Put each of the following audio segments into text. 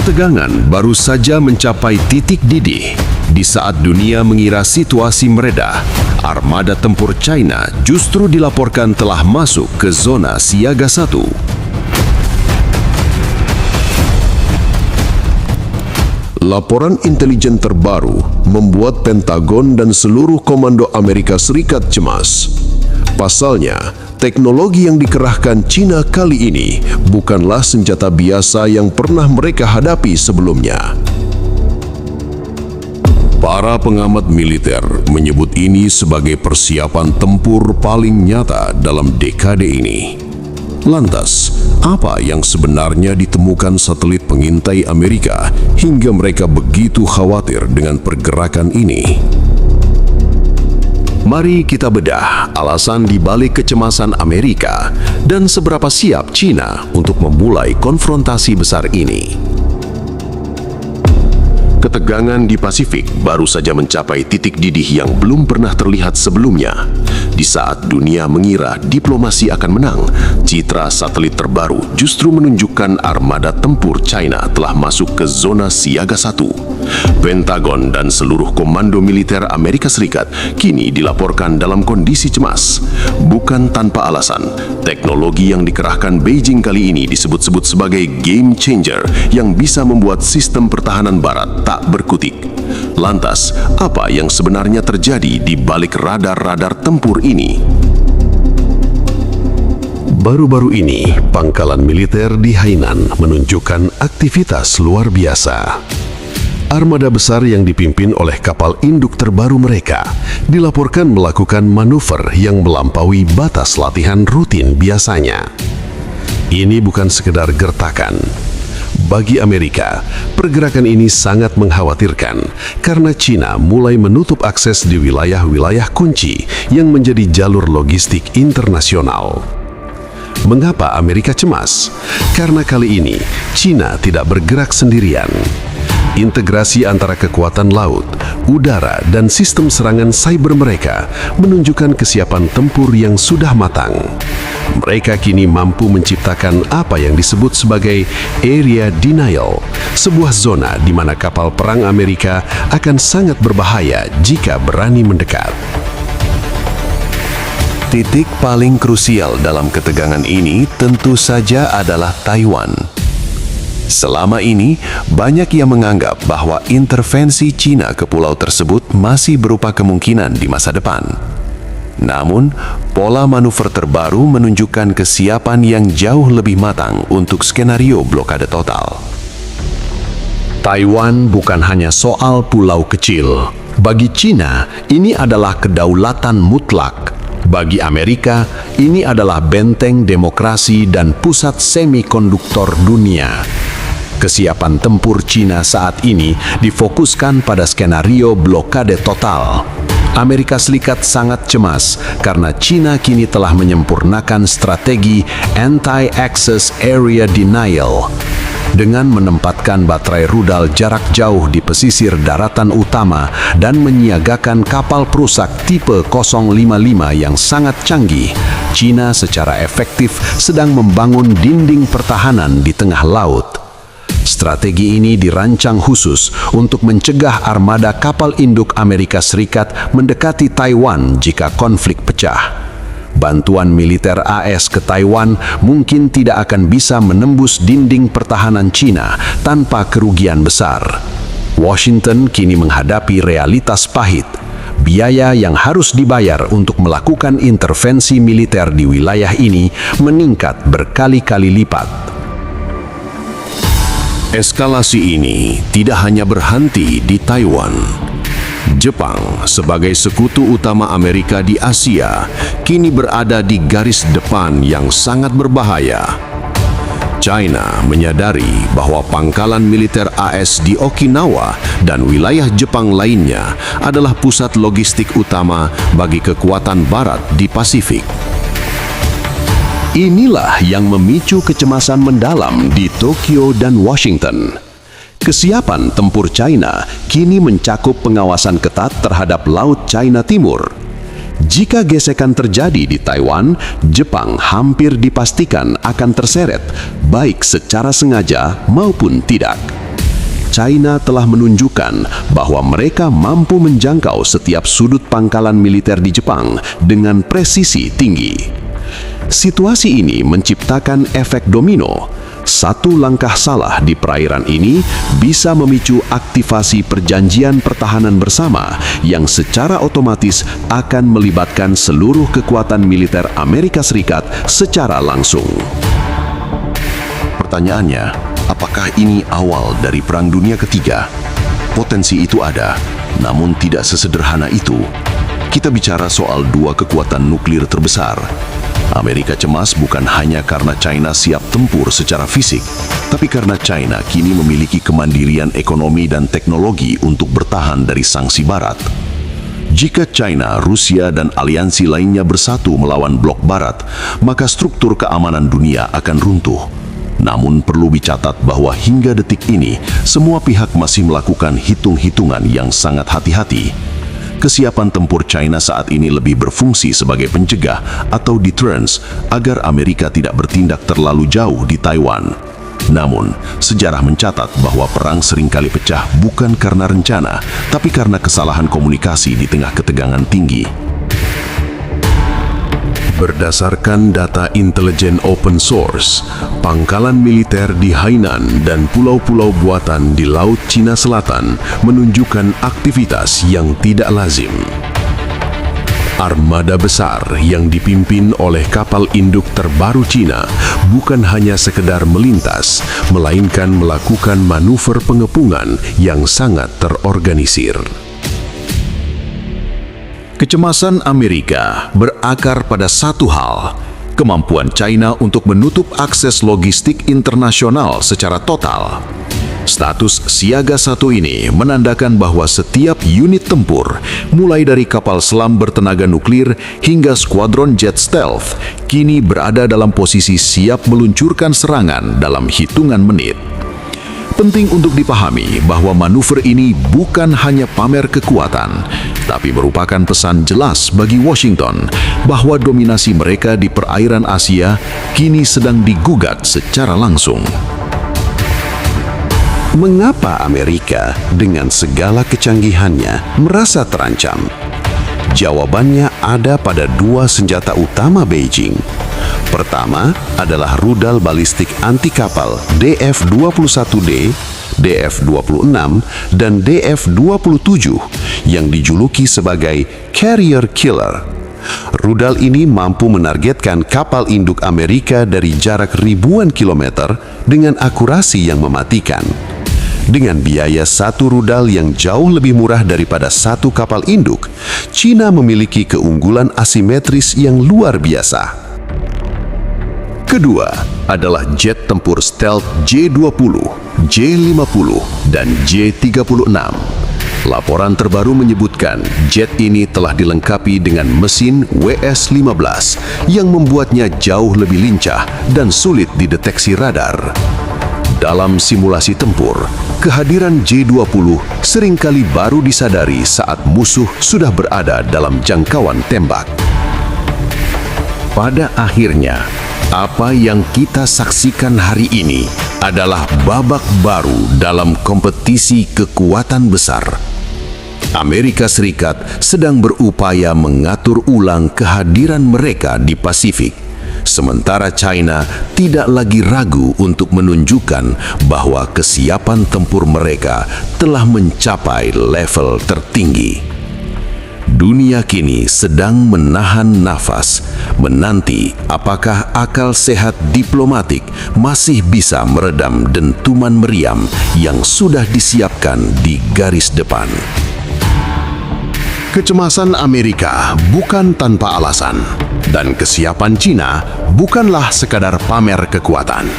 Ketegangan baru saja mencapai titik didih. Di saat dunia mengira situasi meredah, armada tempur China justru dilaporkan telah masuk ke zona siaga 1. Laporan intelijen terbaru membuat Pentagon dan seluruh komando Amerika Serikat cemas. Pasalnya, teknologi yang dikerahkan China kali ini bukanlah senjata biasa yang pernah mereka hadapi sebelumnya. Para pengamat militer menyebut ini sebagai persiapan tempur paling nyata dalam dekade ini. Lantas, apa yang sebenarnya ditemukan satelit pengintai Amerika hingga mereka begitu khawatir dengan pergerakan ini? Mari kita bedah alasan di balik kecemasan Amerika dan seberapa siap China untuk memulai konfrontasi besar ini. Ketegangan di Pasifik baru saja mencapai titik didih yang belum pernah terlihat sebelumnya. Di saat dunia mengira diplomasi akan menang, citra satelit terbaru justru menunjukkan armada tempur China telah masuk ke zona siaga 1. Pentagon dan seluruh komando militer Amerika Serikat kini dilaporkan dalam kondisi cemas. Bukan tanpa alasan, teknologi yang dikerahkan Beijing kali ini disebut-sebut sebagai game changer yang bisa membuat sistem pertahanan barat tak berkutik. Lantas, apa yang sebenarnya terjadi di balik radar-radar tempur ini? Baru-baru ini, pangkalan militer di Hainan menunjukkan aktivitas luar biasa. Armada besar yang dipimpin oleh kapal induk terbaru mereka dilaporkan melakukan manuver yang melampaui batas latihan rutin biasanya. Ini bukan sekedar gertakan. Bagi Amerika, pergerakan ini sangat mengkhawatirkan karena China mulai menutup akses di wilayah-wilayah kunci yang menjadi jalur logistik internasional. Mengapa Amerika cemas? Karena kali ini China tidak bergerak sendirian. Integrasi antara kekuatan laut, udara, dan sistem serangan cyber mereka menunjukkan kesiapan tempur yang sudah matang. Mereka kini mampu menciptakan apa yang disebut sebagai area denial, sebuah zona di mana kapal perang Amerika akan sangat berbahaya jika berani mendekat. Titik paling krusial dalam ketegangan ini tentu saja adalah Taiwan. Selama ini, banyak yang menganggap bahwa intervensi China ke pulau tersebut masih berupa kemungkinan di masa depan. Namun, pola manuver terbaru menunjukkan kesiapan yang jauh lebih matang untuk skenario blokade total. Taiwan bukan hanya soal pulau kecil. Bagi China, ini adalah kedaulatan mutlak. Bagi Amerika, ini adalah benteng demokrasi dan pusat semikonduktor dunia. Kesiapan tempur China saat ini difokuskan pada skenario blokade total. Amerika Serikat sangat cemas karena China kini telah menyempurnakan strategi anti-access area denial dengan menempatkan baterai rudal jarak jauh di pesisir daratan utama dan menyiagakan kapal perusak tipe 055 yang sangat canggih. China secara efektif sedang membangun dinding pertahanan di tengah laut. Strategi ini dirancang khusus untuk mencegah armada kapal induk Amerika Serikat mendekati Taiwan jika konflik pecah. Bantuan militer AS ke Taiwan mungkin tidak akan bisa menembus dinding pertahanan China tanpa kerugian besar. Washington kini menghadapi realitas pahit. Biaya yang harus dibayar untuk melakukan intervensi militer di wilayah ini meningkat berkali-kali lipat. Eskalasi ini tidak hanya berhenti di Taiwan. Jepang, sebagai sekutu utama Amerika di Asia, kini berada di garis depan yang sangat berbahaya. China menyadari bahwa pangkalan militer AS di Okinawa dan wilayah Jepang lainnya adalah pusat logistik utama bagi kekuatan Barat di Pasifik. Inilah yang memicu kecemasan mendalam di Tokyo dan Washington. Kesiapan tempur China kini mencakup pengawasan ketat terhadap Laut China Timur. Jika gesekan terjadi di Taiwan, Jepang hampir dipastikan akan terseret, baik secara sengaja maupun tidak. China telah menunjukkan bahwa mereka mampu menjangkau setiap sudut pangkalan militer di Jepang dengan presisi tinggi. Situasi ini menciptakan efek domino. Satu langkah salah di perairan ini bisa memicu aktivasi perjanjian pertahanan bersama yang secara otomatis akan melibatkan seluruh kekuatan militer Amerika Serikat secara langsung. Pertanyaannya, apakah ini awal dari Perang Dunia Ketiga? Potensi itu ada, namun tidak sesederhana itu. Kita bicara soal dua kekuatan nuklir terbesar. Amerika cemas bukan hanya karena China siap tempur secara fisik, tapi karena China kini memiliki kemandirian ekonomi dan teknologi untuk bertahan dari sanksi Barat. Jika China, Rusia, dan aliansi lainnya bersatu melawan blok Barat, maka struktur keamanan dunia akan runtuh. Namun perlu dicatat bahwa hingga detik ini, semua pihak masih melakukan hitung-hitungan yang sangat hati-hati. Kesiapan tempur China saat ini lebih berfungsi sebagai pencegah atau deterrence agar Amerika tidak bertindak terlalu jauh di Taiwan. Namun, sejarah mencatat bahwa perang seringkali pecah bukan karena rencana, tapi karena kesalahan komunikasi di tengah ketegangan tinggi. Berdasarkan data intelijen open source, pangkalan militer di Hainan dan pulau-pulau buatan di Laut Cina Selatan menunjukkan aktivitas yang tidak lazim. Armada besar yang dipimpin oleh kapal induk terbaru Cina bukan hanya sekedar melintas, melainkan melakukan manuver pengepungan yang sangat terorganisir. Kecemasan Amerika berakar pada satu hal, kemampuan China untuk menutup akses logistik internasional secara total. Status siaga satu ini menandakan bahwa setiap unit tempur, mulai dari kapal selam bertenaga nuklir hingga skuadron jet stealth, kini berada dalam posisi siap meluncurkan serangan dalam hitungan menit. Penting untuk dipahami bahwa manuver ini bukan hanya pamer kekuatan, tapi merupakan pesan jelas bagi Washington bahwa dominasi mereka di perairan Asia kini sedang digugat secara langsung. Mengapa Amerika dengan segala kecanggihannya merasa terancam? Jawabannya ada pada dua senjata utama Beijing. Pertama adalah rudal balistik anti kapal DF-21D, DF-26, dan DF-27 yang dijuluki sebagai Carrier Killer. Rudal ini mampu menargetkan kapal induk Amerika dari jarak ribuan kilometer dengan akurasi yang mematikan. Dengan biaya satu rudal yang jauh lebih murah daripada satu kapal induk, China memiliki keunggulan asimetris yang luar biasa. Kedua adalah jet tempur stealth J-20, J-50, dan J-36. Laporan terbaru menyebutkan jet ini telah dilengkapi dengan mesin WS-15 yang membuatnya jauh lebih lincah dan sulit dideteksi radar. Dalam simulasi tempur, kehadiran J-20 seringkali baru disadari saat musuh sudah berada dalam jangkauan tembak. Pada akhirnya, apa yang kita saksikan hari ini adalah babak baru dalam kompetisi kekuatan besar. Amerika Serikat sedang berupaya mengatur ulang kehadiran mereka di Pasifik, sementara China tidak lagi ragu untuk menunjukkan bahwa kesiapan tempur mereka telah mencapai level tertinggi. Dunia kini sedang menahan nafas, menanti apakah akal sehat diplomatik masih bisa meredam dentuman meriam yang sudah disiapkan di garis depan. Kecemasan Amerika bukan tanpa alasan, dan kesiapan China bukanlah sekadar pamer kekuatan.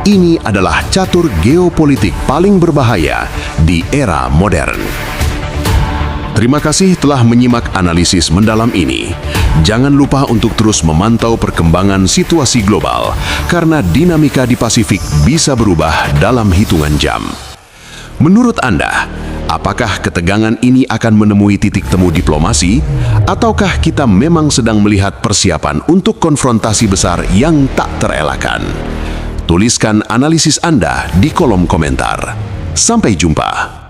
Ini adalah catur geopolitik paling berbahaya di era modern. Terima kasih telah menyimak analisis mendalam ini. Jangan lupa untuk terus memantau perkembangan situasi global, karena dinamika di Pasifik bisa berubah dalam hitungan jam. Menurut Anda, apakah ketegangan ini akan menemui titik temu diplomasi, ataukah kita memang sedang melihat persiapan untuk konfrontasi besar yang tak terelakkan? Tuliskan analisis Anda di kolom komentar. Sampai jumpa.